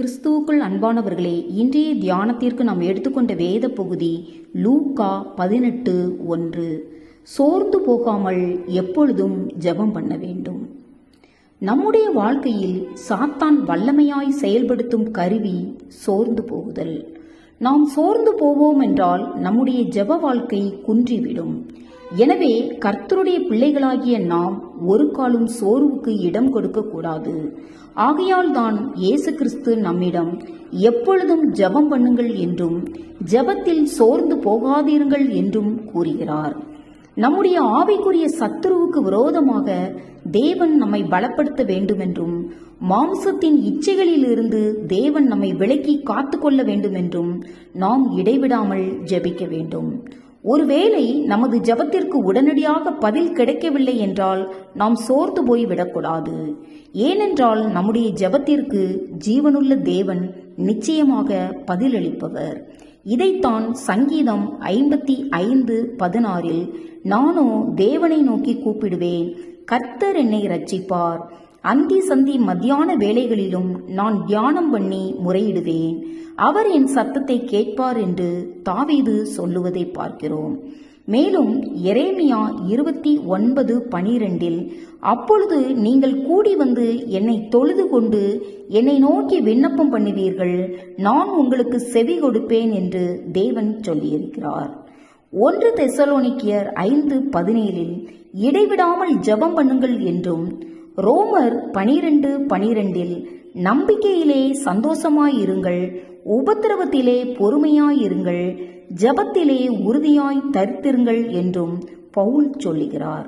கிறிஸ்துவுக்குள் அன்பானவர்களே, இன்றைய தியானத்திற்கு நாம் எடுத்துக்கொண்ட வேத பகுதி லூக்கா 18:1. சோர்ந்து போகாமல் எப்பொழுதும் ஜெபம் பண்ண வேண்டும். நம்முடைய வாழ்க்கையில் சாத்தான் வல்லமையாய் செயல்படுத்தும் கருவி சோர்ந்து போகுதல். நாம் சோர்ந்து போவோம் என்றால் நம்முடைய ஜெப வாழ்க்கை குன்றிவிடும். எனவே கர்த்தருடைய பிள்ளைகளாகிய நாம் ஒரு காலும் சோர்வுக்கு இடம் கொடுக்க கூடாது. ஆகையால் தான் இயேசு கிறிஸ்து நம்மிடம் எப்பொழுதும் ஜெபம் பண்ணுங்கள் என்றும் ஜெபத்தில் சோர்ந்து போகாதீர்கள் என்றும் கூறுகிறார். நம்முடைய ஆவிக்குரிய சத்துருவுக்கு விரோதமாக தேவன் நம்மை பலப்படுத்த வேண்டும் என்றும் மாம்சத்தின் இச்சைகளிலிருந்து தேவன் நம்மை விலக்கி காத்துக்கொள்ள வேண்டும் என்றும் நாம் இடைவிடாமல் ஜெபிக்க வேண்டும். ஒருவேளை நமது ஜெபத்திற்கு உடனடியாக பதில் கிடைக்கவில்லை என்றால் நாம் சோர்ந்து போய் விடக்கூடாது. ஏனென்றால் நம்முடைய ஜெபத்திற்கு ஜீவனுள்ள தேவன் நிச்சயமாக பதிலளிப்பவர். இதைத்தான் சங்கீதம் 55:16 நானோ தேவனை நோக்கி கூப்பிடுவேன், கர்த்தர் என்னை இரட்சிப்பார். அந்தி சந்தி மத்தியான வேளைகளிலும் நான் தியானம் பண்ணி முறையிடுவேன், அவர் என் சத்தத்தை கேட்பார் என்று தாவீது சொல்லுவதை பார்க்கிறோம். மேலும் எரேமியா 29:12 அப்பொழுது நீங்கள் கூடி வந்து என்னை தொழுது கொண்டு என்னை நோக்கி விண்ணப்பம் பண்ணுவீர்கள், நான் உங்களுக்கு செவி கொடுப்பேன் என்று தேவன் சொல்லியிருக்கிறார். 1 தெசலோனிக்கேயர் 5:17 இடைவிடாமல் ஜெபம் பண்ணுங்கள் என்றும், ரோமர் 12:12 நம்பிக்கையிலே சந்தோஷமாயிருங்கள், உபத்திரவத்திலே பொறுமையாயிருங்கள், ஜெபத்திலே உறுதியாய் தரித்திருங்கள் என்றும் பவுல் சொல்லுகிறார்.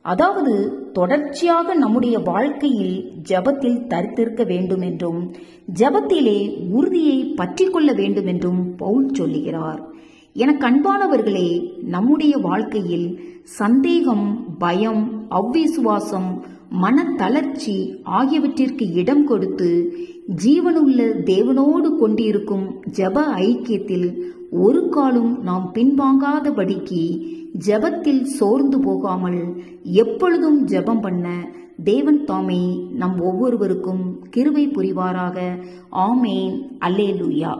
அதாவது தொடர்ச்சியாக நம்முடைய வாழ்க்கையில் ஜெபத்தில் தரித்திருக்க வேண்டும் என்றும் ஜெபத்திலே உறுதியை பற்றி கொள்ள வேண்டும் என்றும் பவுல் சொல்லுகிறார். எனக்கு அன்பானவர்களே, நம்முடைய வாழ்க்கையில் சந்தேகம், பயம், அவ்விசுவாசம், மனத்தளர்ச்சி ஆகியவற்றிற்கு இடம் கொடுத்து ஜீவனுள்ள தேவனோடு கொண்டிருக்கும் ஜெப ஐக்கியத்தில் ஒரு காலும் நாம் பின்வாங்காதபடிக்கு ஜெபத்தில் சோர்ந்து போகாமல் எப்பொழுதும் ஜெபம் பண்ண தேவன் தாமே நம் ஒவ்வொருவருக்கும் கிருபை புரிவாராக. ஆமேன். அல்லேலூயா.